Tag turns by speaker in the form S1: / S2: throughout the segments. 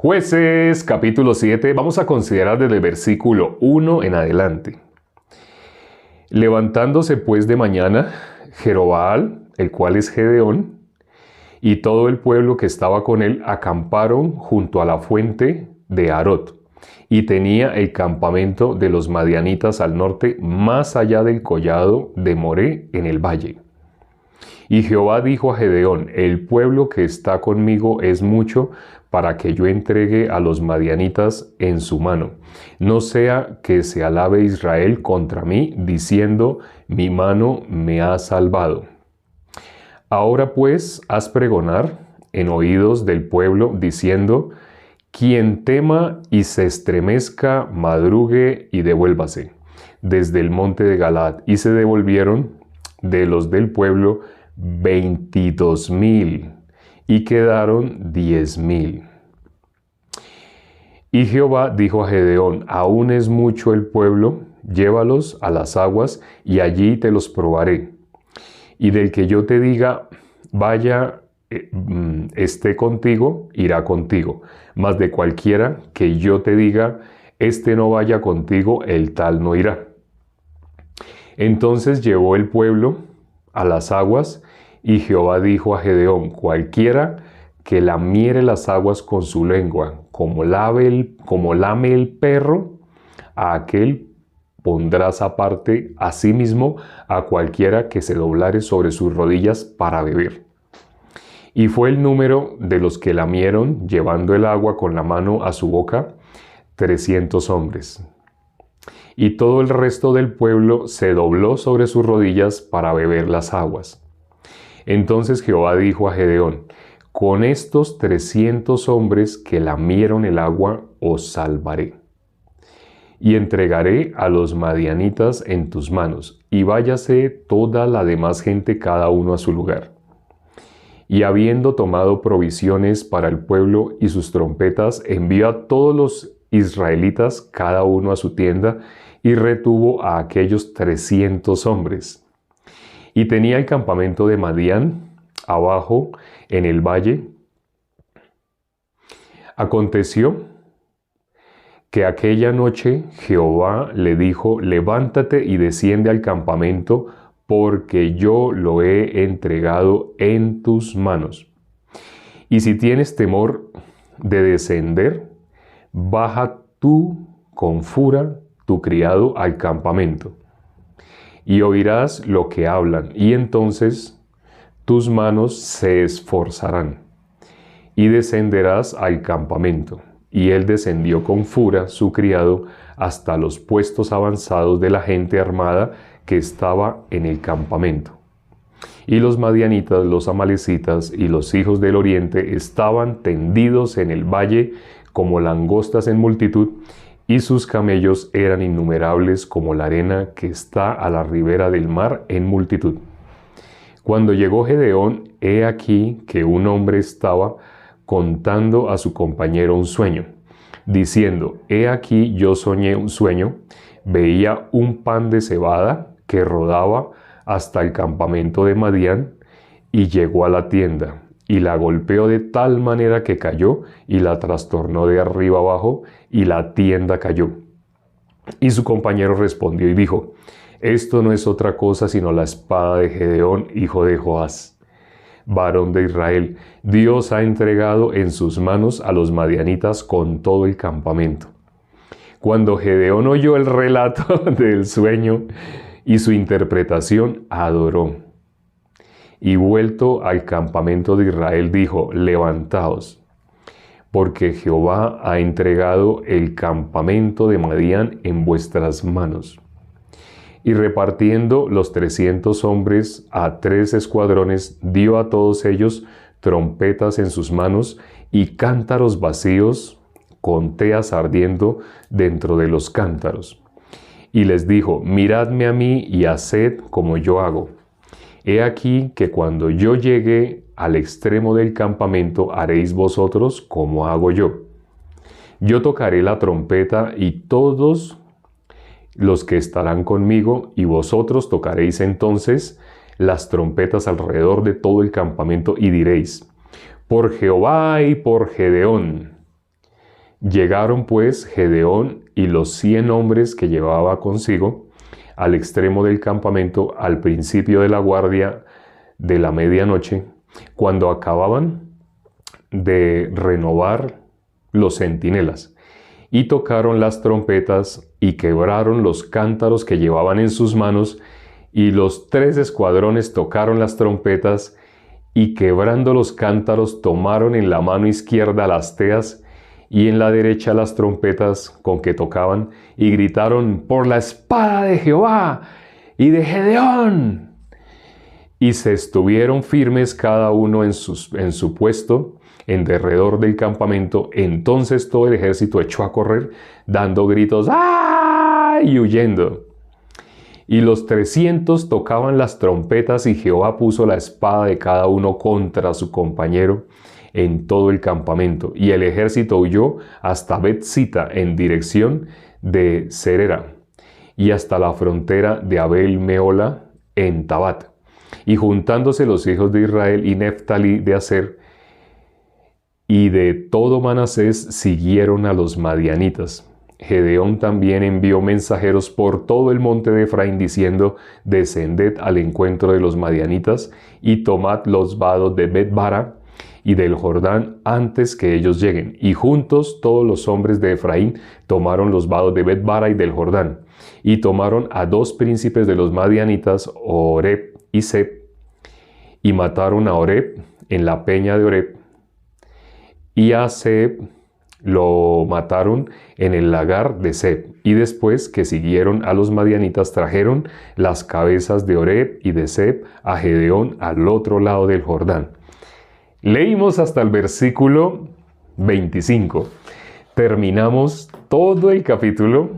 S1: Jueces, capítulo 7, vamos a considerar desde el versículo 1 en adelante. Levantándose pues de mañana, Jerobbaal, el cual es Gedeón, y todo el pueblo que estaba con él acamparon junto a la fuente de Arot, y tenía el campamento de los madianitas al norte, más allá del collado de Moré en el valle. Y Jehová dijo a Gedeón: el pueblo que está conmigo es mucho para que yo entregue a los madianitas en su mano. No sea que se alabe Israel contra mí, diciendo: mi mano me ha salvado. Ahora pues haz pregonar en oídos del pueblo, diciendo: quien tema y se estremezca, madrugue y devuélvase desde el monte de Galaad. Y se devolvieron de los del pueblo 22,000 y quedaron 10,000. Y Jehová dijo a Gedeón: aún es mucho el pueblo, llévalos a las aguas y allí te los probaré. Y del que yo te diga, vaya, esté contigo, irá contigo. Mas de cualquiera que yo te diga, este no vaya contigo, el tal no irá. Entonces llevó el pueblo a las aguas, y Jehová dijo a Gedeón: cualquiera que lamiere las aguas con su lengua, como lame el perro, a aquel pondrás aparte asimismo a cualquiera que se doblare sobre sus rodillas para beber. Y fue el número de los que lamieron, llevando el agua con la mano a su boca, 300 hombres. Y todo el resto del pueblo se dobló sobre sus rodillas para beber las aguas. Entonces Jehová dijo a Gedeón: con estos 300 hombres que lamieron el agua os salvaré. Y entregaré a los madianitas en tus manos, y váyase toda la demás gente cada uno a su lugar. Y habiendo tomado provisiones para el pueblo y sus trompetas, envió a todos los israelitas cada uno a su tienda, y retuvo a aquellos 300 hombres. Y tenía el campamento de Madián abajo en el valle. Aconteció que aquella noche Jehová le dijo: levántate y desciende al campamento, porque yo lo he entregado en tus manos. Y si tienes temor de descender, baja tú con Fura, tu criado, al campamento, y oirás lo que hablan, y entonces tus manos se esforzarán, y descenderás al campamento. Y él descendió con Fura, su criado, hasta los puestos avanzados de la gente armada que estaba en el campamento. Y los madianitas, los amalecitas y los hijos del oriente estaban tendidos en el valle como langostas en multitud, y sus camellos eran innumerables como la arena que está a la ribera del mar en multitud. Cuando llegó Gedeón, he aquí que un hombre estaba contando a su compañero un sueño, diciendo: he aquí yo soñé un sueño, veía un pan de cebada que rodaba hasta el campamento de Madián, y llegó a la tienda, y la golpeó de tal manera que cayó, y la trastornó de arriba abajo, y la tienda cayó. Y su compañero respondió y dijo: esto no es otra cosa sino la espada de Gedeón, hijo de Joás, varón de Israel. Dios ha entregado en sus manos a los madianitas con todo el campamento. Cuando Gedeón oyó el relato del sueño y su interpretación, adoró. Y vuelto al campamento de Israel, dijo: levantaos, porque Jehová ha entregado el campamento de Madián en vuestras manos. Y repartiendo los 300 hombres a 3 escuadrones, dio a todos ellos trompetas en sus manos y cántaros vacíos con teas ardiendo dentro de los cántaros. Y les dijo: miradme a mí y haced como yo hago. He aquí que cuando yo llegue al extremo del campamento, haréis vosotros como hago yo. Yo tocaré la trompeta y todos los que estarán conmigo, y vosotros tocaréis entonces las trompetas alrededor de todo el campamento, y diréis: por Jehová y por Gedeón, Llegaron pues Gedeón y los 100 hombres que llevaba consigo al extremo del campamento al principio de la guardia de la medianoche, cuando acababan de renovar los centinelas, y tocaron las trompetas y quebraron los cántaros que llevaban en sus manos, y los 3 escuadrones tocaron las trompetas y quebrando los cántaros tomaron en la mano izquierda las teas y en la derecha las trompetas con que tocaban, y gritaron: por la espada de Jehová y de Gedeón. Y se estuvieron firmes cada uno en su puesto en derredor del campamento. Entonces todo el ejército echó a correr, dando gritos ¡ah! Y huyendo. Y los 300 tocaban las trompetas, y Jehová puso la espada de cada uno contra su compañero en todo el campamento. Y el ejército huyó hasta Bet-sita en dirección de Serera, y hasta la frontera de Abel-mehola en Tabat. Y juntándose los hijos de Israel y Neftalí de Aser y de todo Manasés, siguieron a los madianitas. Gedeón también envió mensajeros por todo el monte de Efraín, diciendo: descended al encuentro de los madianitas y tomad los vados de Bet-bara y del Jordán antes que ellos lleguen. Y juntos todos los hombres de Efraín tomaron los vados de Bet-bara y del Jordán, y tomaron a 2 príncipes de los madianitas, Oreb y Seb, y mataron a Oreb en la peña de Oreb, y a Seb lo mataron en el lagar de Seb. Y después que siguieron a los madianitas, trajeron las cabezas de Oreb y de Seb a Gedeón al otro lado del Jordán. Leímos hasta el versículo 25. Terminamos todo el capítulo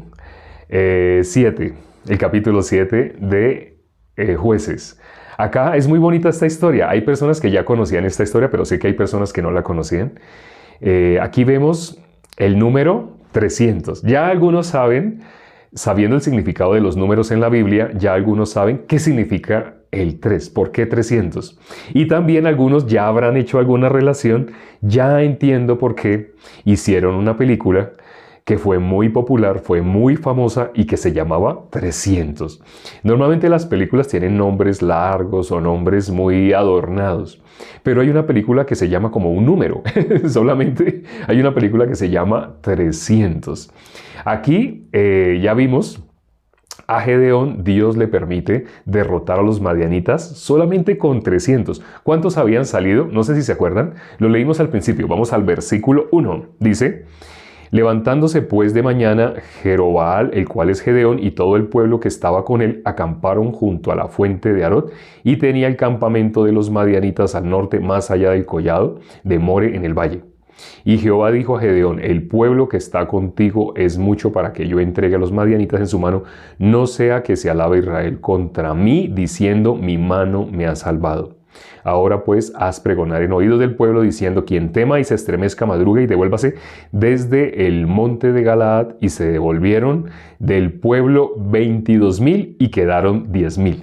S1: 7, el capítulo 7 de Jueces. Acá es muy bonita esta historia. Hay personas que ya conocían esta historia, pero sé que hay personas que no la conocían. Aquí vemos el número 300. Ya algunos saben, sabiendo el significado de los números en la Biblia, ya algunos saben qué significa el 3, ¿por qué 300? Y también algunos ya habrán hecho alguna relación, ya entiendo por qué hicieron una película que fue muy popular, fue muy famosa y que se llamaba 300. Normalmente las películas tienen nombres largos o nombres muy adornados, pero hay una película que se llama como un número, solamente hay una película que se llama 300. Aquí ya vimos a Gedeón, Dios le permite derrotar a los madianitas solamente con 300. ¿Cuántos habían salido? No sé si se acuerdan, lo leímos al principio, vamos al versículo 1, dice: levantándose pues de mañana, Jerobaal, el cual es Gedeón, y todo el pueblo que estaba con él, acamparon junto a la fuente de Arot, y tenía el campamento de los madianitas al norte, más allá del collado de More en el valle. Y Jehová dijo a Gedeón: el pueblo que está contigo es mucho para que yo entregue a los madianitas en su mano, no sea que se alabe Israel contra mí, diciendo: mi mano me ha salvado. Ahora pues haz pregonar en oídos del pueblo, diciendo: quien tema y se estremezca, madrugue y devuélvase desde el monte de Galaad. Y se devolvieron del pueblo 22,000 y quedaron 10,000.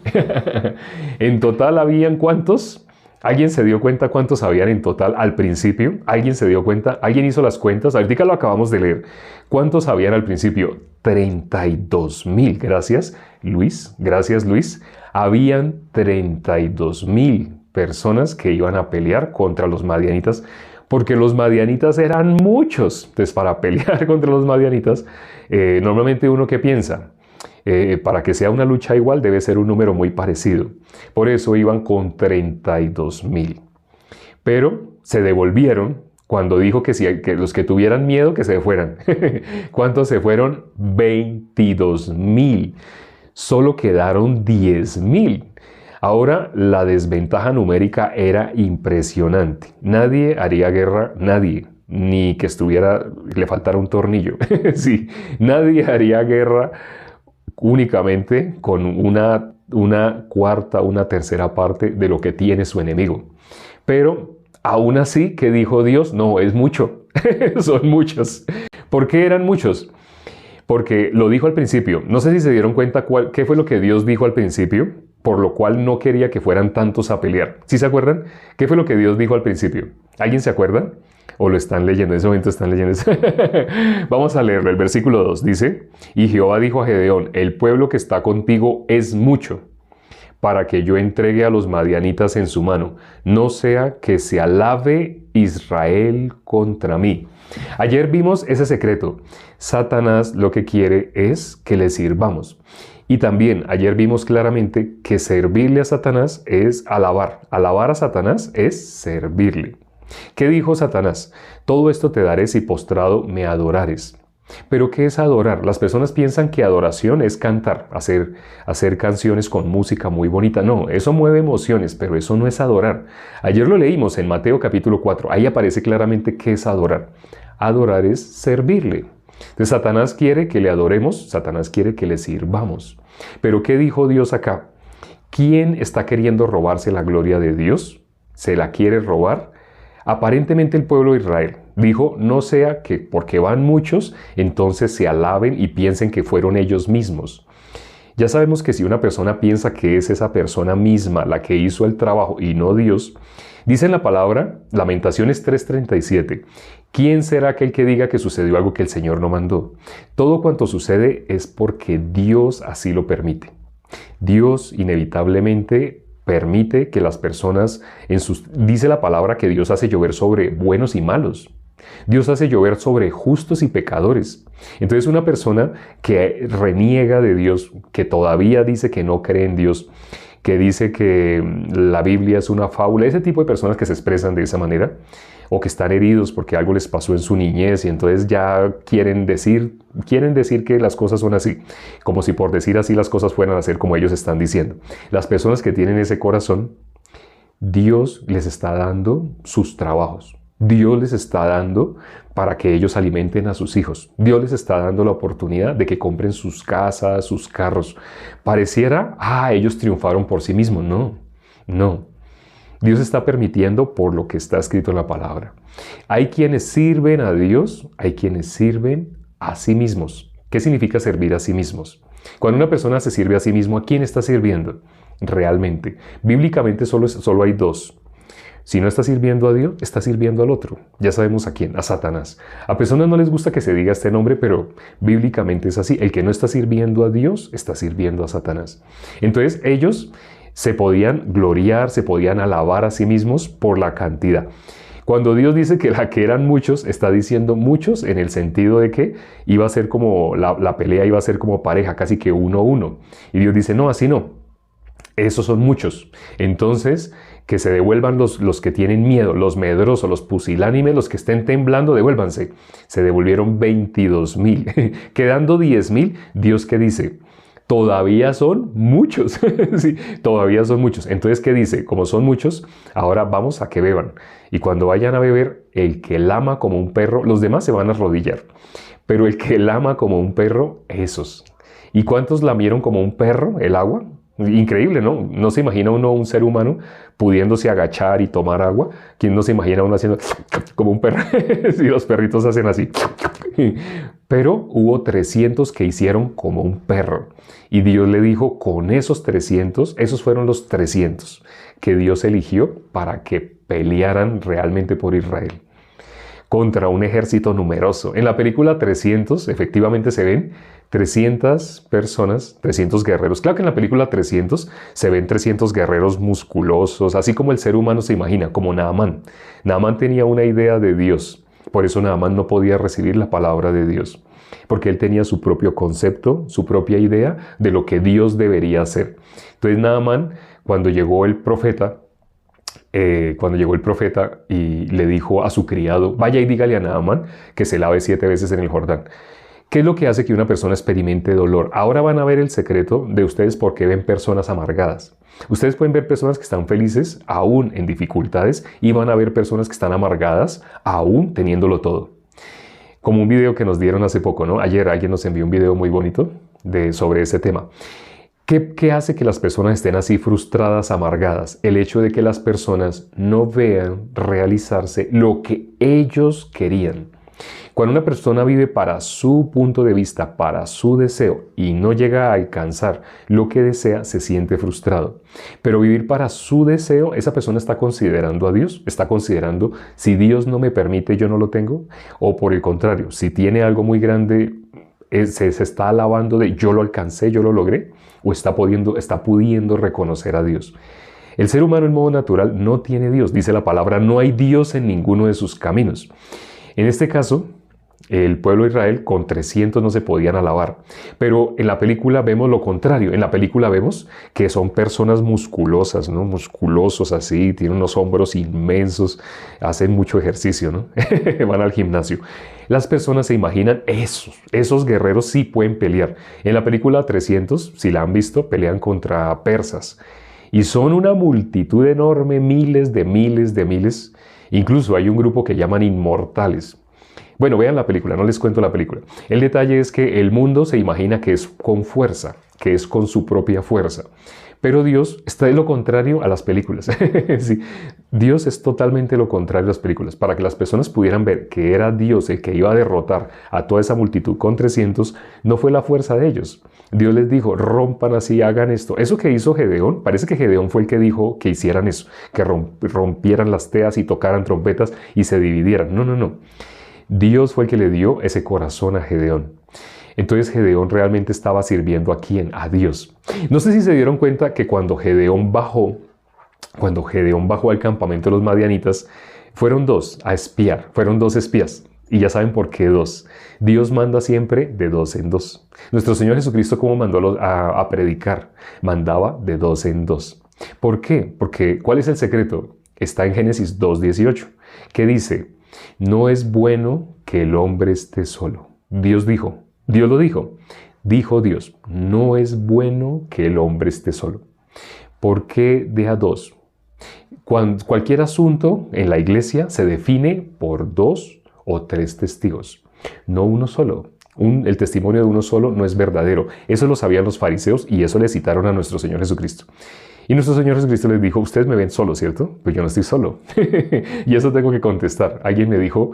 S1: En total habían ¿cuántos? ¿Alguien se dio cuenta cuántos habían en total al principio? ¿Alguien se dio cuenta? ¿Alguien hizo las cuentas? Ahorita lo acabamos de leer. ¿Cuántos habían al principio? 32,000. Gracias, Luis. Gracias, Luis. Habían 32,000 personas que iban a pelear contra los madianitas, porque los madianitas eran muchos. Entonces, para pelear contra los madianitas, normalmente uno ¿qué piensa? Para que sea una lucha igual debe ser un número muy parecido. Por eso iban con 32,000. Pero se devolvieron cuando dijo que los que tuvieran miedo que se fueran. ¿Cuántos se fueron? 22,000. Solo quedaron 10,000. Ahora la desventaja numérica era impresionante. Nadie haría guerra, nadie. Ni que le faltara un tornillo. Sí, nadie haría guerra únicamente con una cuarta, una tercera parte de lo que tiene su enemigo. Pero aún así, ¿qué dijo Dios? No, es mucho. Son muchos. ¿Por qué eran muchos? Porque lo dijo al principio. No sé si se dieron cuenta qué fue lo que Dios dijo al principio, por lo cual no quería que fueran tantos a pelear. ¿Sí se acuerdan? ¿Qué fue lo que Dios dijo al principio? ¿Alguien se acuerda? O lo están leyendo, en ese momento están leyendo eso. Vamos a leerlo. El versículo 2 dice: y Jehová dijo a Gedeón: el pueblo que está contigo es mucho, para que yo entregue a los madianitas en su mano, no sea que se alabe Israel contra mí. Ayer vimos ese secreto. Satanás lo que quiere es que le sirvamos. Y también ayer vimos claramente que servirle a Satanás es alabar. Alabar a Satanás es servirle. ¿Qué dijo Satanás? Todo esto te daré si postrado me adorares. ¿Pero qué es adorar? Las personas piensan que adoración es cantar, hacer canciones con música muy bonita. No, eso mueve emociones, pero eso no es adorar. Ayer lo leímos en Mateo capítulo 4. Ahí aparece claramente qué es adorar. Adorar es servirle. Entonces Satanás quiere que le adoremos, Satanás quiere que le sirvamos. Pero ¿qué dijo Dios acá? ¿Quién está queriendo robarse la gloria de Dios? ¿Se la quiere robar? Aparentemente el pueblo de Israel dijo: no sea que porque van muchos, entonces se alaben y piensen que fueron ellos mismos. Ya sabemos que si una persona piensa que es esa persona misma la que hizo el trabajo y no Dios, dice en la palabra, Lamentaciones 3:37, ¿quién será aquel que diga que sucedió algo que el Señor no mandó? Todo cuanto sucede es porque Dios así lo permite. Dios inevitablemente permite que las personas, dice la palabra que Dios hace llover sobre buenos y malos. Dios hace llover sobre justos y pecadores. Entonces una persona que reniega de Dios, que todavía dice que no cree en Dios, que dice que la Biblia es una fábula, ese tipo de personas que se expresan de esa manera, o que están heridos porque algo les pasó en su niñez y entonces ya quieren decir que las cosas son así, como si por decir así las cosas fueran a ser como ellos están diciendo. Las personas que tienen ese corazón, Dios les está dando sus trabajos. Dios les está dando para que ellos alimenten a sus hijos. Dios les está dando la oportunidad de que compren sus casas, sus carros. Pareciera, ellos triunfaron por sí mismos. No. Dios está permitiendo por lo que está escrito en la palabra. Hay quienes sirven a Dios, hay quienes sirven a sí mismos. ¿Qué significa servir a sí mismos? Cuando una persona se sirve a sí mismo, ¿a quién está sirviendo? Realmente. Bíblicamente solo hay dos. Si no está sirviendo a Dios, está sirviendo al otro. Ya sabemos a quién, a Satanás. A personas no les gusta que se diga este nombre, pero bíblicamente es así. El que no está sirviendo a Dios, está sirviendo a Satanás. Entonces ellos se podían gloriar, se podían alabar a sí mismos por la cantidad. Cuando Dios dice que eran muchos, está diciendo muchos en el sentido de que iba a ser como, la pelea iba a ser como pareja, casi que 1-1. Y Dios dice, no, así no. Esos son muchos. Entonces, que se devuelvan los que tienen miedo, los medrosos, los pusilánimes, los que estén temblando, devuélvanse. Se devolvieron 22,000. Quedando 10,000, ¿Dios qué dice? Todavía son muchos. Sí, todavía son muchos. Entonces, ¿qué dice? Como son muchos, ahora vamos a que beban. Y cuando vayan a beber, el que lama como un perro, los demás se van a arrodillar. Pero el que lama como un perro, esos. ¿Y cuántos lamieron como un perro el agua? Increíble, ¿no? No se imagina uno un ser humano pudiéndose agachar y tomar agua. ¿Quién no se imagina uno haciendo como un perro? Si los perritos hacen así. Pero hubo 300 que hicieron como un perro. Y Dios le dijo, con esos 300, esos fueron los 300 que Dios eligió para que pelearan realmente por Israel contra un ejército numeroso. En la película 300, efectivamente se ven 300 personas, 300 guerreros. Claro que en la película 300 se ven 300 guerreros musculosos, así como el ser humano se imagina, como Naamán. Naamán tenía una idea de Dios, por eso Naamán no podía recibir la palabra de Dios, porque él tenía su propio concepto, su propia idea de lo que Dios debería hacer. Entonces Naamán, cuando llegó el profeta y le dijo a su criado, vaya y dígale a Naamán que se lave 7 veces en el Jordán. ¿Qué es lo que hace que una persona experimente dolor? Ahora van a ver el secreto de ustedes porque ven personas amargadas. Ustedes pueden ver personas que están felices aún en dificultades y van a ver personas que están amargadas aún teniéndolo todo. Como un video que nos dieron hace poco, ¿no? Ayer alguien nos envió un video muy bonito sobre ese tema. ¿Qué hace que las personas estén así frustradas, amargadas? El hecho de que las personas no vean realizarse lo que ellos querían. Cuando una persona vive para su punto de vista, para su deseo y no llega a alcanzar lo que desea, se siente frustrado. Pero vivir para su deseo, esa persona está considerando a Dios, está considerando si Dios no me permite, yo no lo tengo, o por el contrario, si tiene algo muy grande, se está alabando de yo lo alcancé, yo lo logré, o está pudiendo reconocer a Dios. El ser humano en modo natural no tiene Dios, dice la palabra, no hay Dios en ninguno de sus caminos. En este caso, el pueblo de Israel con 300 no se podían alabar. Pero en la película vemos lo contrario. En la película vemos que son personas musculosas, ¿no? Musculosos así, tienen unos hombros inmensos, hacen mucho ejercicio, ¿no? Van al gimnasio. Las personas se imaginan esos guerreros sí pueden pelear. En la película 300, si la han visto, pelean contra persas. Y son una multitud enorme, miles de miles. Incluso hay un grupo que llaman inmortales. Bueno, vean la película, no les cuento la película. El detalle es que el mundo se imagina que es con fuerza, que es con su propia fuerza. Pero Dios está de lo contrario a las películas. Sí, Dios es totalmente lo contrario a las películas. Para que las personas pudieran ver que era Dios el que iba a derrotar a toda esa multitud con 300, no fue la fuerza de ellos. Dios les dijo, rompan así, hagan esto. Eso que hizo Gedeón, parece que Gedeón fue el que dijo que hicieran eso, que rompieran las teas y tocaran trompetas y se dividieran. No. Dios fue el que le dio ese corazón a Gedeón. Entonces Gedeón realmente estaba sirviendo ¿a quién? A Dios. No sé si se dieron cuenta que cuando Gedeón bajó al campamento de los madianitas, fueron dos a espiar, fueron dos espías. Y ya saben por qué dos. Dios manda siempre de dos en dos. Nuestro Señor Jesucristo, ¿cómo mandó a predicar? Mandaba de dos en dos. ¿Por qué? Porque ¿cuál es el secreto? Está en Génesis 2:18, que dice, no es bueno que el hombre esté solo. Dios lo dijo. Dijo Dios, no es bueno que el hombre esté solo. ¿Por qué de a dos? Cualquier asunto en la iglesia se define por dos o tres testigos, no uno solo. El testimonio de uno solo no es verdadero. Eso lo sabían los fariseos y eso le citaron a nuestro Señor Jesucristo. Y nuestro Señor Jesucristo les dijo, ustedes me ven solo, ¿cierto? Pues yo no estoy solo. Y eso tengo que contestar. Alguien me dijo,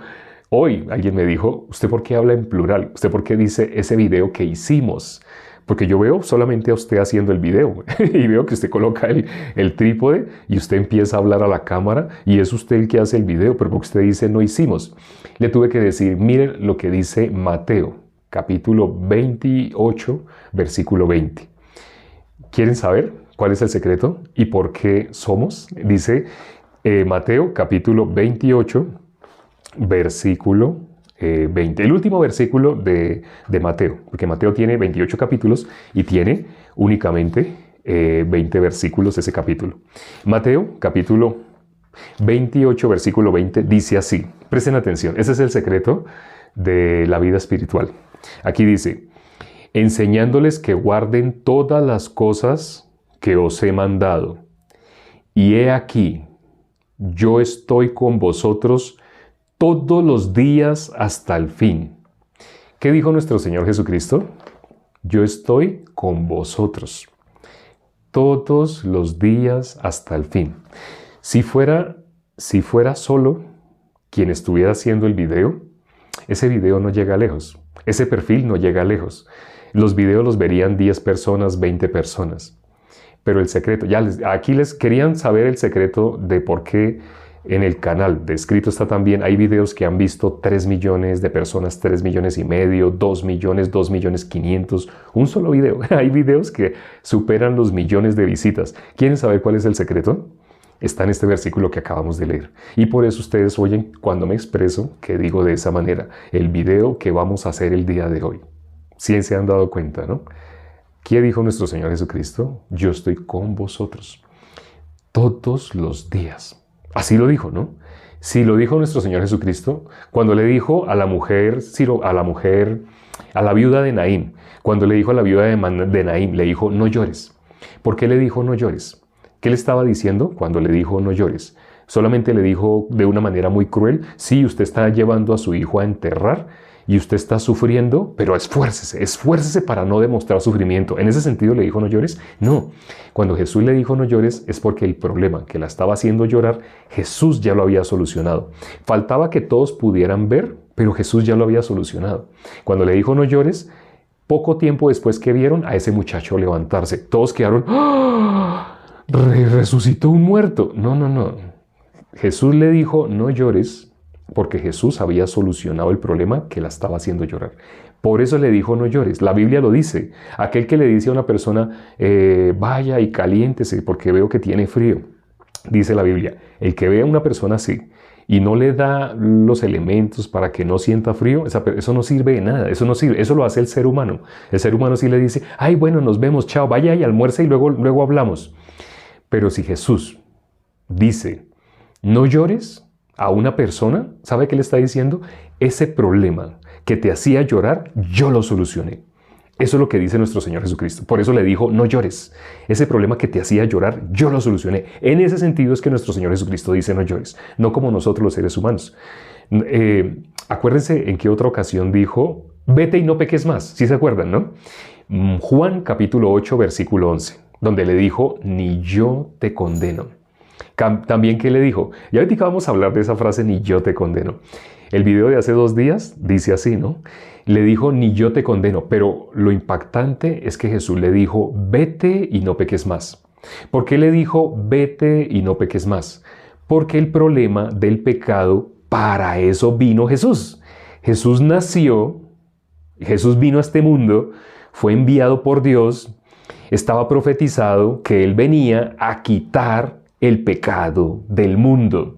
S1: ¿usted por qué habla en plural? ¿Usted por qué dice ese video que hicimos? Porque yo veo solamente a usted haciendo el video y veo que usted coloca el trípode y usted empieza a hablar a la cámara y es usted el que hace el video, pero porque usted dice no hicimos. Le tuve que decir, miren lo que dice Mateo, capítulo 28, versículo 20. ¿Quieren saber cuál es el secreto y por qué somos? Dice Mateo, capítulo 28, versículo 20. El último versículo de Mateo, porque Mateo tiene 28 capítulos y tiene únicamente 20 versículos ese capítulo. Mateo, capítulo 28, versículo 20, dice así. Presten atención, ese es el secreto de la vida espiritual. Aquí dice, enseñándoles que guarden todas las cosas que os he mandado. Y he aquí, yo estoy con vosotros todos los días hasta el fin. ¿Qué dijo nuestro Señor Jesucristo? Yo estoy con vosotros todos los días hasta el fin. Si fuera solo quien estuviera haciendo el video, ese video no llega lejos. Ese perfil no llega lejos. Los videos los verían 10 personas, 20 personas. Pero el secreto, aquí les querían saber el secreto de por qué en el canal de Escrito está también, hay videos que han visto 3 millones de personas, 3 millones y medio, 2 millones, 2 millones 500, un solo video. Hay videos que superan los millones de visitas. ¿Quieren saber cuál es el secreto? Está en este versículo que acabamos de leer. Y por eso ustedes oyen cuando me expreso que digo de esa manera, el video que vamos a hacer el día de hoy. Si se han dado cuenta, ¿no? ¿Qué dijo nuestro Señor Jesucristo? Yo estoy con vosotros todos los días. Así lo dijo, ¿no? Sí, lo dijo nuestro Señor Jesucristo cuando le dijo a la viuda de Naín, cuando le dijo a la viuda de Naín, le dijo, no llores. ¿Por qué le dijo no llores? ¿Qué le estaba diciendo cuando le dijo no llores? Solamente le dijo de una manera muy cruel, sí, usted está llevando a su hijo a enterrar y usted está sufriendo, pero esfuércese para no demostrar sufrimiento. ¿En ese sentido le dijo no llores? No. Cuando Jesús le dijo no llores es porque el problema que la estaba haciendo llorar, Jesús ya lo había solucionado. Faltaba que todos pudieran ver, pero Jesús ya lo había solucionado. Cuando le dijo no llores, poco tiempo después que vieron a ese muchacho levantarse, todos quedaron, ¡ah! Resucitó un muerto. No. Jesús le dijo no llores porque Jesús había solucionado el problema que la estaba haciendo llorar. Por eso le dijo no llores. La Biblia lo dice. Aquel que le dice a una persona vaya y caliéntese porque veo que tiene frío. Dice la Biblia, el que ve a una persona así y no le da los elementos para que no sienta frío, eso no sirve de nada, eso no sirve, eso lo hace el ser humano. El ser humano sí le dice, ay bueno, nos vemos, chao, vaya y almuerce y luego hablamos. Pero si Jesús dice, no llores a una persona, ¿sabe qué le está diciendo? Ese problema que te hacía llorar, yo lo solucioné. Eso es lo que dice nuestro Señor Jesucristo. Por eso le dijo, no llores. Ese problema que te hacía llorar, yo lo solucioné. En ese sentido es que nuestro Señor Jesucristo dice, no llores. No como nosotros los seres humanos. Acuérdense en qué otra ocasión dijo, vete y no peques más. ¿Sí se acuerdan, no? Juan capítulo 8, versículo 11, donde le dijo, ni yo te condeno. También, ¿qué le dijo? Y ahorita vamos a hablar de esa frase, ni yo te condeno. El video de hace 2 días dice así, ¿no? Le dijo, ni yo te condeno, pero lo impactante es que Jesús le dijo, vete y no peques más. ¿Por qué le dijo, vete y no peques más? Porque el problema del pecado, para eso vino Jesús. Jesús nació, Jesús vino a este mundo, fue enviado por Dios, estaba profetizado que Él venía a quitar el pecado del mundo.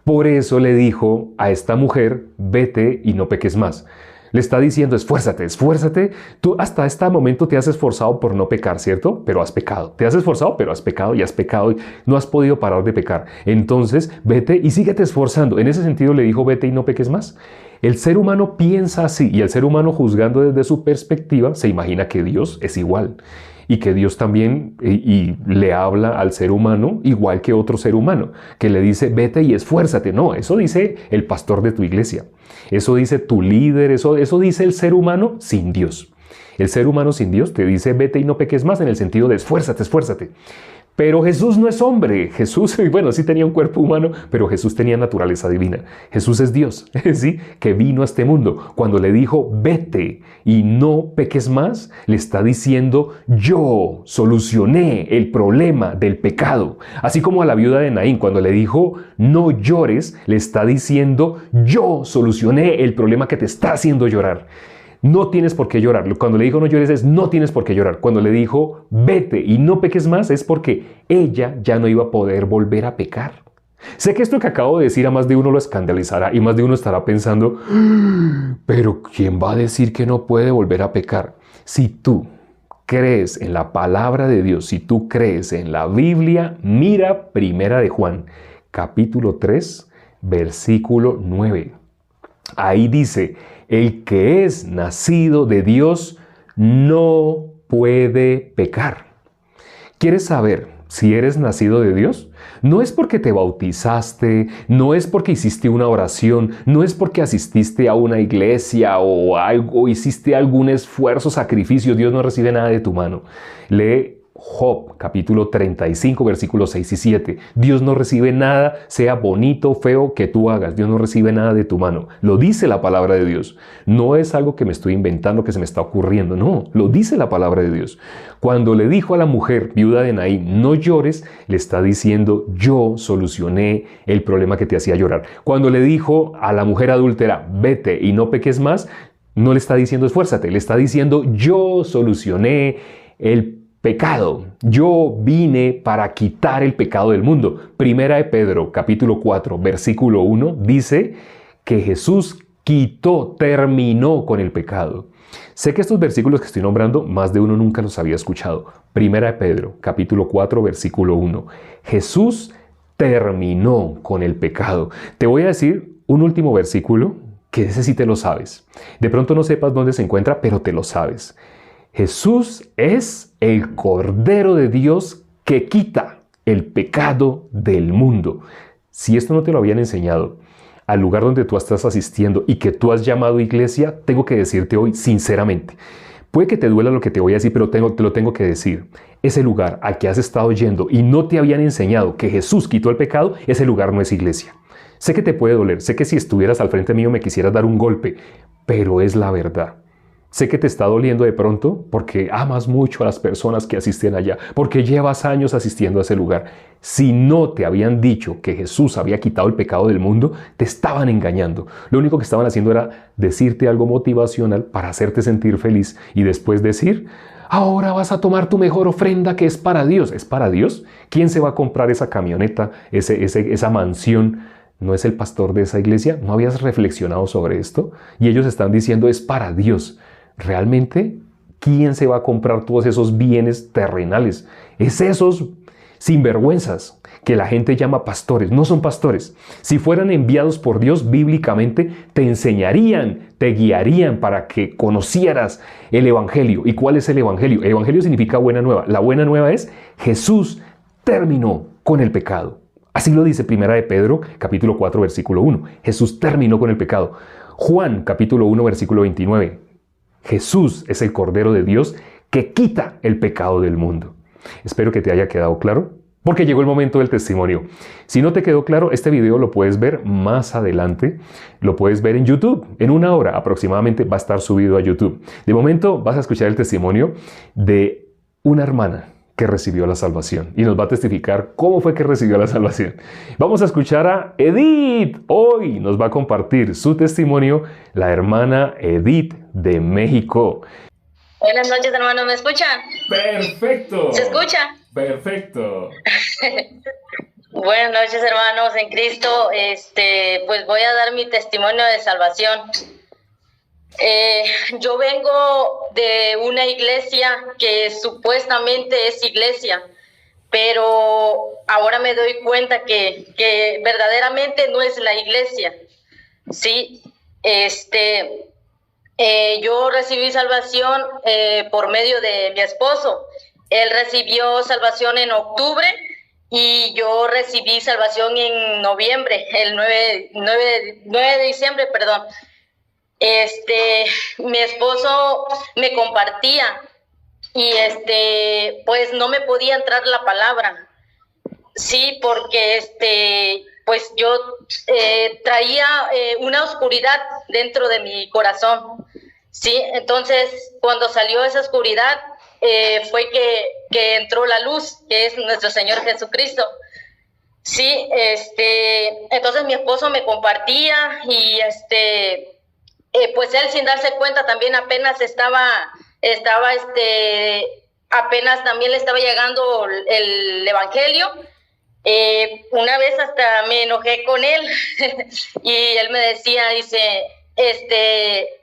S1: Por eso le dijo a esta mujer, vete y no peques más. Le está diciendo, esfuérzate, esfuérzate. Tú hasta este momento te has esforzado por no pecar, ¿cierto? Pero has pecado. Te has esforzado, pero has pecado y has pecado y no has podido parar de pecar. Entonces, vete y síguete esforzando. En ese sentido le dijo, vete y no peques más. El ser humano piensa así y el ser humano, juzgando desde su perspectiva, se imagina que Dios es igual. Y que Dios también y le habla al ser humano igual que otro ser humano, que le dice vete y esfuérzate. No, eso dice el pastor de tu iglesia, eso dice tu líder, eso dice el ser humano sin Dios. El ser humano sin Dios te dice vete y no peques más, en el sentido de esfuérzate, esfuérzate. Pero Jesús no es hombre. Jesús, bueno, sí tenía un cuerpo humano, pero Jesús tenía naturaleza divina. Jesús es Dios, ¿sí? Que vino a este mundo. Cuando le dijo, vete y no peques más, le está diciendo, yo solucioné el problema del pecado. Así como a la viuda de Naín, cuando le dijo, no llores, le está diciendo, yo solucioné el problema que te está haciendo llorar. No tienes por qué llorar. Cuando le dijo no llores es no tienes por qué llorar. Cuando le dijo vete y no peques más es porque ella ya no iba a poder volver a pecar. Sé que esto que acabo de decir a más de uno lo escandalizará y más de uno estará pensando, pero ¿quién va a decir que no puede volver a pecar? Si tú crees en la palabra de Dios, si tú crees en la Biblia, mira Primera de Juan, capítulo 3, versículo 9. Ahí dice, el que es nacido de Dios no puede pecar. ¿Quieres saber si eres nacido de Dios? No es porque te bautizaste, no es porque hiciste una oración, no es porque asististe a una iglesia o hiciste algún esfuerzo, sacrificio. Dios no recibe nada de tu mano. Lee Job, capítulo 35, versículos 6 y 7. Dios no recibe nada, sea bonito o feo, que tú hagas. Dios no recibe nada de tu mano. Lo dice la palabra de Dios. No es algo que me estoy inventando, que se me está ocurriendo. No, lo dice la palabra de Dios. Cuando le dijo a la mujer viuda de Naín, no llores, le está diciendo, yo solucioné el problema que te hacía llorar. Cuando le dijo a la mujer adúltera, vete y no peques más, no le está diciendo esfuérzate, le está diciendo, yo solucioné el pecado. Yo vine para quitar el pecado del mundo. Primera de Pedro, capítulo 4, versículo 1, dice que Jesús terminó con el pecado. Sé que estos versículos que estoy nombrando, más de uno nunca los había escuchado. Primera de Pedro, capítulo 4, versículo 1. Jesús terminó con el pecado. Te voy a decir un último versículo, que ese sí te lo sabes. De pronto no sepas dónde se encuentra, pero te lo sabes. Jesús es el Cordero de Dios que quita el pecado del mundo. Si esto no te lo habían enseñado al lugar donde tú estás asistiendo y que tú has llamado iglesia, tengo que decirte hoy sinceramente. Puede que te duela lo que te voy a decir, pero te lo tengo que decir. Ese lugar al que has estado yendo y no te habían enseñado que Jesús quitó el pecado, ese lugar no es iglesia. Sé que te puede doler, sé que si estuvieras al frente mío me quisieras dar un golpe, pero es la verdad. Sé que te está doliendo de pronto porque amas mucho a las personas que asisten allá, porque llevas años asistiendo a ese lugar. Si no te habían dicho que Jesús había quitado el pecado del mundo, te estaban engañando. Lo único que estaban haciendo era decirte algo motivacional para hacerte sentir feliz y después decir: ahora vas a tomar tu mejor ofrenda que es para Dios. ¿Es para Dios? ¿Quién se va a comprar esa camioneta, esa mansión? ¿No es el pastor de esa iglesia? ¿No habías reflexionado sobre esto? Y ellos están diciendo: es para Dios. ¿Realmente quién se va a comprar todos esos bienes terrenales? Es esos sinvergüenzas que la gente llama pastores. No son pastores. Si fueran enviados por Dios bíblicamente, te enseñarían, te guiarían para que conocieras el Evangelio. ¿Y cuál es el Evangelio? El Evangelio significa buena nueva. La buena nueva es: Jesús terminó con el pecado. Así lo dice Primera de Pedro, capítulo 4, versículo 1. Jesús terminó con el pecado. Juan, capítulo 1, versículo 29. Jesús es el Cordero de Dios que quita el pecado del mundo. Espero que te haya quedado claro, porque llegó el momento del testimonio. Si no te quedó claro, este video lo puedes ver más adelante. Lo puedes ver en YouTube. En 1 hora aproximadamente va a estar subido a YouTube. De momento vas a escuchar el testimonio de una hermana que recibió la salvación y nos va a testificar cómo fue que recibió la salvación. Vamos a escuchar a Edith. Hoy nos va a compartir su testimonio la hermana Edith de México.
S2: Buenas noches, hermano, ¿me escuchan?
S1: ¡Perfecto!
S2: ¿Se escucha?
S1: ¡Perfecto!
S2: Buenas noches, hermanos en Cristo. Pues voy a dar mi testimonio de salvación. Yo vengo de una iglesia que supuestamente es iglesia, pero ahora me doy cuenta que verdaderamente no es la iglesia. Sí, yo recibí salvación por medio de mi esposo. Él recibió salvación en octubre y yo recibí salvación en noviembre, el 9 de diciembre, perdón. Mi esposo me compartía y pues no me podía entrar la palabra. Sí, porque pues yo traía una oscuridad dentro de mi corazón. Sí, entonces cuando salió esa oscuridad fue que entró la luz, que es nuestro Señor Jesucristo. Sí, entonces mi esposo me compartía y pues él, sin darse cuenta, también apenas apenas también le estaba llegando el evangelio. Una vez hasta me enojé con él y él me decía, dice,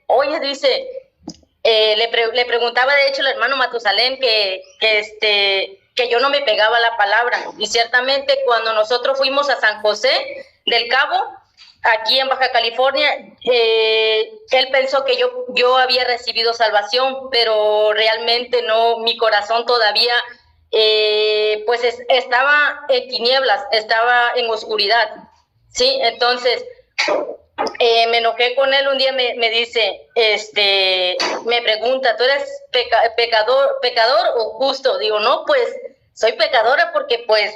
S2: oye, dice, le preguntaba de hecho el hermano Matusalén que yo no me pegaba la palabra, y ciertamente cuando nosotros fuimos a San José del Cabo, aquí en Baja California, él pensó que yo había recibido salvación, pero realmente no, mi corazón todavía pues estaba en tinieblas, estaba en oscuridad, ¿sí? Entonces me enojé con él un día, me dice, me pregunta, ¿tú eres pecador o justo? Digo, no, pues soy pecadora porque pues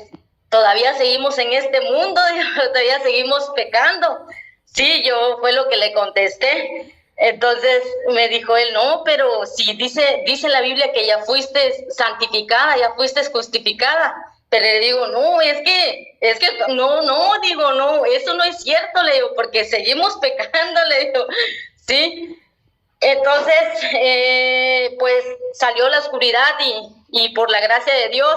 S2: todavía seguimos en este mundo, todavía seguimos pecando. Sí, yo fue lo que le contesté. Entonces me dijo él, no, pero si dice la Biblia que ya fuiste santificada, ya fuiste justificada. Pero le digo, no, es que no, digo, no, eso no es cierto, le digo, porque seguimos pecando, le digo, sí. Entonces, pues salió la oscuridad y por la gracia de Dios,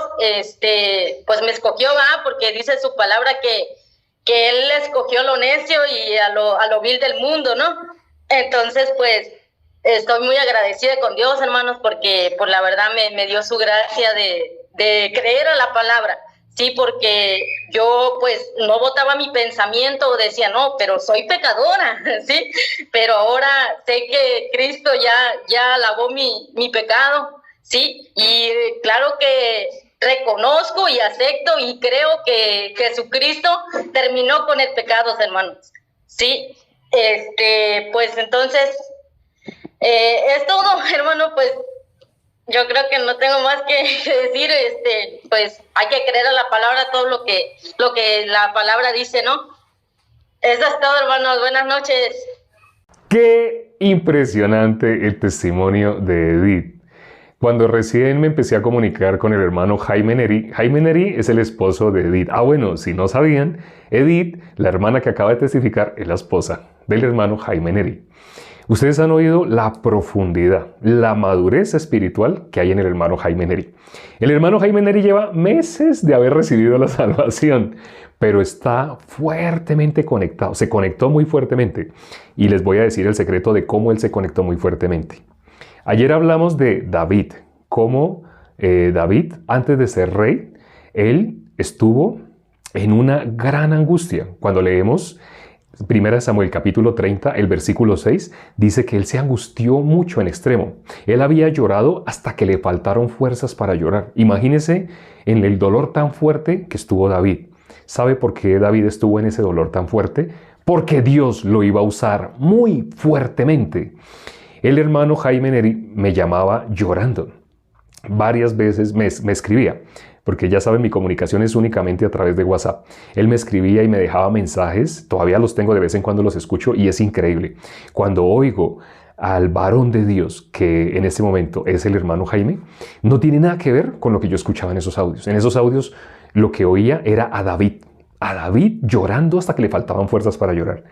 S2: pues me escogió, ¿va? Porque dice su palabra que Él escogió lo necio y a lo vil del mundo, ¿no? Entonces, pues, estoy muy agradecida con Dios, hermanos, porque por la verdad me dio su gracia de creer a la palabra. Sí, porque yo pues no botaba mi pensamiento, decía, no, pero soy pecadora, ¿sí? Pero ahora sé que Cristo ya lavó mi pecado, ¿sí? Y claro que reconozco y acepto y creo que Jesucristo terminó con el pecado, hermanos, ¿sí? Pues entonces, es todo, hermano, pues yo creo que no tengo más que decir, pues hay que creer a la palabra todo lo que la palabra dice, ¿no? Eso es todo, hermanos. Buenas noches.
S1: Qué impresionante el testimonio de Edith. Cuando recién me empecé a comunicar con el hermano Jaime Neri es el esposo de Edith. Ah, bueno, si no sabían, Edith, la hermana que acaba de testificar, es la esposa del hermano Jaime Neri. Ustedes han oído la profundidad, la madurez espiritual que hay en el hermano Jaime Neri. El hermano Jaime Neri lleva meses de haber recibido la salvación, pero está fuertemente conectado, se conectó muy fuertemente. Y les voy a decir el secreto de cómo él se conectó muy fuertemente. Ayer hablamos de David, cómo David, antes de ser rey, él estuvo en una gran angustia. Cuando leemos 1 Samuel capítulo 30, el versículo 6, dice que él se angustió mucho en extremo. Él había llorado hasta que le faltaron fuerzas para llorar. Imagínense en el dolor tan fuerte que estuvo David. ¿Sabe por qué David estuvo en ese dolor tan fuerte? Porque Dios lo iba a usar muy fuertemente. El hermano Jaime Neri me llamaba llorando. Varias veces me escribía, porque ya saben, mi comunicación es únicamente a través de WhatsApp. Él me escribía y me dejaba mensajes, todavía los tengo, de vez en cuando los escucho y es increíble. Cuando oigo al varón de Dios, que en este momento es el hermano Jaime, no tiene nada que ver con lo que yo escuchaba en esos audios. En esos audios lo que oía era a David llorando hasta que le faltaban fuerzas para llorar.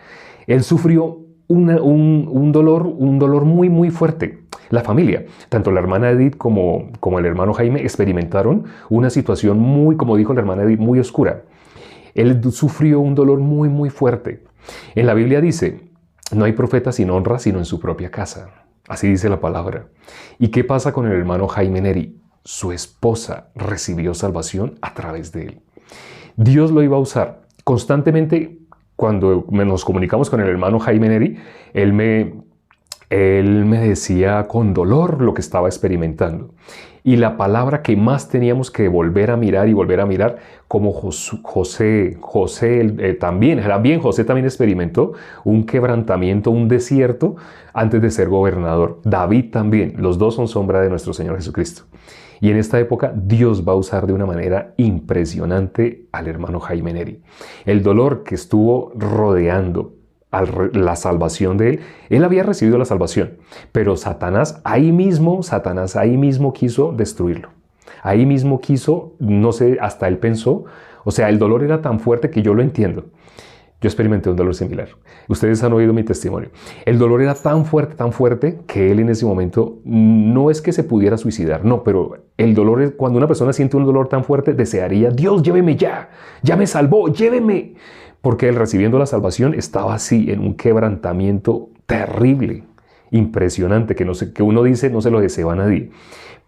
S1: Él sufrió un dolor muy, muy fuerte. La familia, tanto la hermana Edith como el hermano Jaime, experimentaron una situación muy, como dijo la hermana Edith, muy oscura. Él sufrió un dolor muy, muy fuerte. En la Biblia dice, no hay profeta sin honra, sino en su propia casa. Así dice la palabra. ¿Y qué pasa con el hermano Jaime Neri? Su esposa recibió salvación a través de él. Dios lo iba a usar constantemente. Cuando nos comunicamos con el hermano Jaime Neri, él me decía con dolor lo que estaba experimentando. Y la palabra que más teníamos que volver a mirar y volver a mirar, como José también experimentó un quebrantamiento, un desierto antes de ser gobernador. David también, los dos son sombra de nuestro Señor Jesucristo. Y en esta época Dios va a usar de una manera impresionante al hermano Jaime Neri. El dolor que estuvo rodeando la salvación de él, él había recibido la salvación, pero Satanás ahí mismo quiso destruirlo. Ahí mismo quiso, no sé, hasta él pensó, o sea, el dolor era tan fuerte que yo lo entiendo. Yo experimenté un dolor similar. Ustedes han oído mi testimonio. El dolor era tan fuerte que él en ese momento no es que se pudiera suicidar, no, pero el dolor es cuando una persona siente un dolor tan fuerte, desearía, Dios, lléveme ya me salvó, lléveme. Porque él recibiendo la salvación estaba así en un quebrantamiento terrible, impresionante, que uno dice no se lo desea a nadie.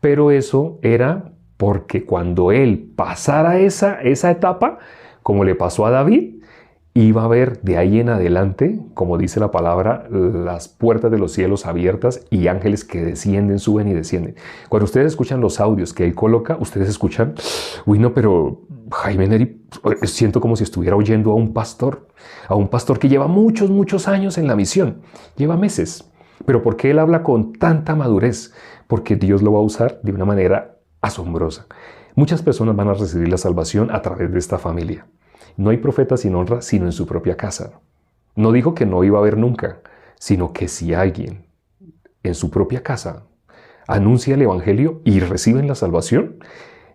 S1: Pero eso era porque cuando él pasara esa etapa, como le pasó a David, iba a ver de ahí en adelante, como dice la palabra, las puertas de los cielos abiertas y ángeles que descienden, suben y descienden. Cuando ustedes escuchan los audios que él coloca, ustedes escuchan, uy no, pero Jaime Neri, siento como si estuviera oyendo a un pastor que lleva muchos años en la misión, lleva meses. Pero ¿por qué él habla con tanta madurez? Porque Dios lo va a usar de una manera asombrosa. Muchas personas van a recibir la salvación a través de esta familia. No hay profeta sin honra, sino en su propia casa. No dijo que no iba a haber nunca, sino que si alguien en su propia casa anuncia el evangelio y reciben la salvación,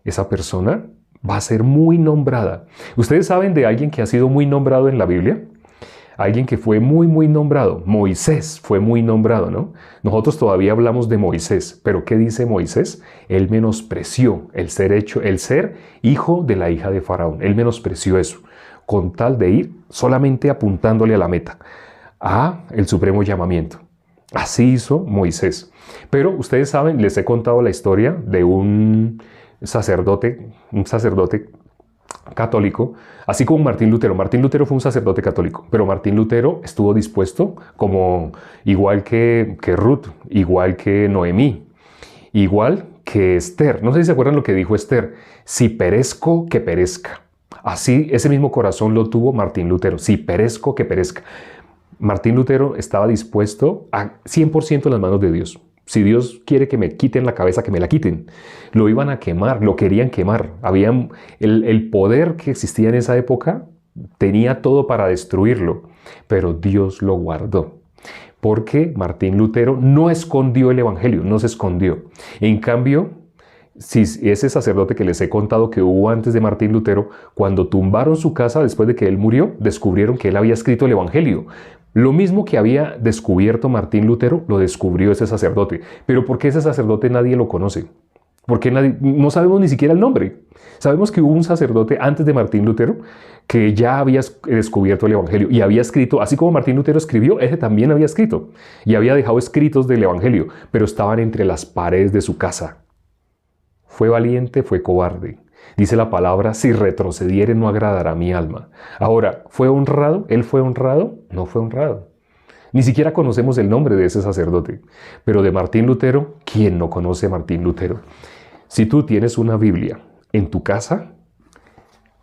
S1: esa persona va a ser muy nombrada. ¿Ustedes saben de alguien que ha sido muy nombrado en la Biblia? Alguien que fue muy nombrado. Moisés fue muy nombrado, ¿no? Nosotros todavía hablamos de Moisés, pero ¿qué dice Moisés? Él menospreció el ser hijo de la hija de Faraón. Él menospreció eso, con tal de ir solamente apuntándole a la meta, a el supremo llamamiento. Así hizo Moisés. Pero ustedes saben, les he contado la historia de un sacerdote católico, así como Martín Lutero. Martín Lutero fue un sacerdote católico, pero Martín Lutero estuvo dispuesto, igual que Ruth, igual que Noemí, igual que Esther. No sé si se acuerdan lo que dijo Esther: si perezco, que perezca. Así, ese mismo corazón lo tuvo Martín Lutero: si perezco, que perezca. Martín Lutero estaba dispuesto a 100% en las manos de Dios. Si Dios quiere que me quiten la cabeza, que me la quiten. Lo iban a quemar, lo querían quemar. El poder que existía en esa época tenía todo para destruirlo. pero Dios lo guardó. Porque Martín Lutero no escondió el Evangelio, no se escondió. En cambio, si ese sacerdote que les he contado que hubo antes de Martín Lutero, cuando tumbaron su casa después de que él murió, descubrieron que él había escrito el Evangelio. Lo mismo que había descubierto Martín Lutero, lo descubrió ese sacerdote. Pero ¿por qué ese sacerdote nadie lo conoce? Porque no sabemos ni siquiera el nombre. Sabemos que hubo un sacerdote antes de Martín Lutero que ya había descubierto el Evangelio y había escrito, así como Martín Lutero escribió, ese también había escrito y había dejado escritos del Evangelio, pero estaban entre las paredes de su casa. Fue valiente, fue cobarde. Dice la palabra, si retrocediere no agradará a mi alma. Ahora, ¿fue honrado? ¿Él fue honrado? No fue honrado. Ni siquiera conocemos el nombre de ese sacerdote. Pero de Martín Lutero, ¿quién no conoce a Martín Lutero? Si tú tienes una Biblia en tu casa,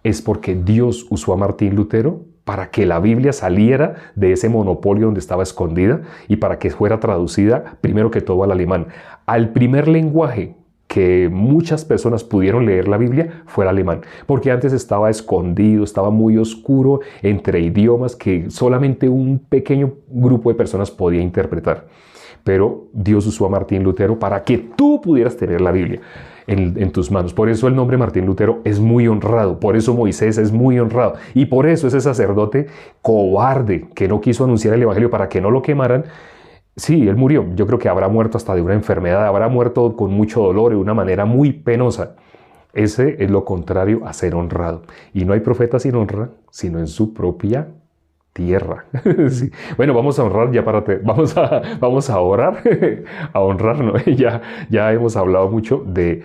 S1: es porque Dios usó a Martín Lutero para que la Biblia saliera de ese monopolio donde estaba escondida y para que fuera traducida, primero que todo, al alemán. Al primer lenguaje que muchas personas pudieron leer la Biblia fue el alemán, porque antes estaba escondido, estaba muy oscuro entre idiomas que solamente un pequeño grupo de personas podía interpretar. Pero Dios usó a Martín Lutero para que tú pudieras tener la Biblia en tus manos. Por eso el nombre Martín Lutero es muy honrado, por eso Moisés es muy honrado y por eso ese sacerdote cobarde que no quiso anunciar el Evangelio para que no lo quemaran. Sí, él murió. Yo creo que habrá muerto hasta de una enfermedad, habrá muerto con mucho dolor, de una manera muy penosa. Ese es lo contrario a ser honrado. Y no hay profeta sin honra, sino en su propia tierra. Sí. Bueno, vamos a honrar ya vamos a orar, a honrar, ¿no? Ya hemos hablado mucho de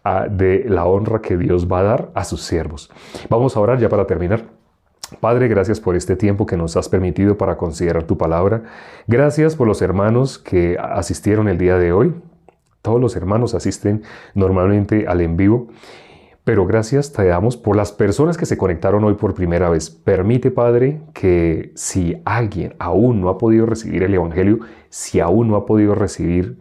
S1: la honra que Dios va a dar a sus siervos. Vamos a orar ya para terminar. Padre, gracias por este tiempo que nos has permitido para considerar tu palabra. Gracias por los hermanos que asistieron el día de hoy. Todos los hermanos asisten normalmente al en vivo. Pero gracias te damos por las personas que se conectaron hoy por primera vez. Permite, Padre, que si alguien aún no ha podido recibir el Evangelio, si aún no ha podido recibir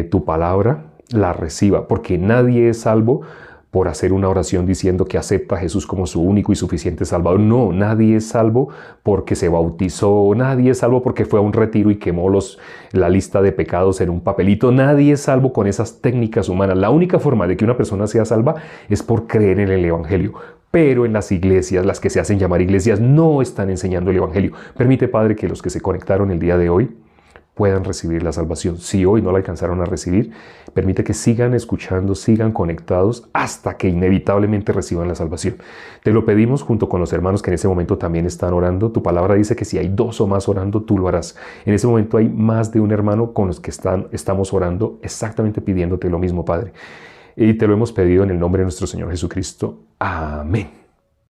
S1: tu palabra, la reciba. Porque nadie es salvo por hacer una oración diciendo que acepta a Jesús como su único y suficiente Salvador. No, nadie es salvo porque se bautizó, nadie es salvo porque fue a un retiro y quemó la lista de pecados en un papelito. Nadie es salvo con esas técnicas humanas. La única forma de que una persona sea salva es por creer en el Evangelio. Pero en las iglesias, las que se hacen llamar iglesias, no están enseñando el Evangelio. Permite, Padre, que los que se conectaron el día de hoy puedan recibir la salvación. Si hoy no la alcanzaron a recibir, permite que sigan escuchando, sigan conectados hasta que inevitablemente reciban la salvación. Te lo pedimos junto con los hermanos que en ese momento también están orando. Tu palabra dice que si hay 2 o más orando, tú lo harás. En ese momento hay más de un hermano con los que estamos orando, exactamente pidiéndote lo mismo, Padre. Y te lo hemos pedido en el nombre de nuestro Señor Jesucristo. Amén.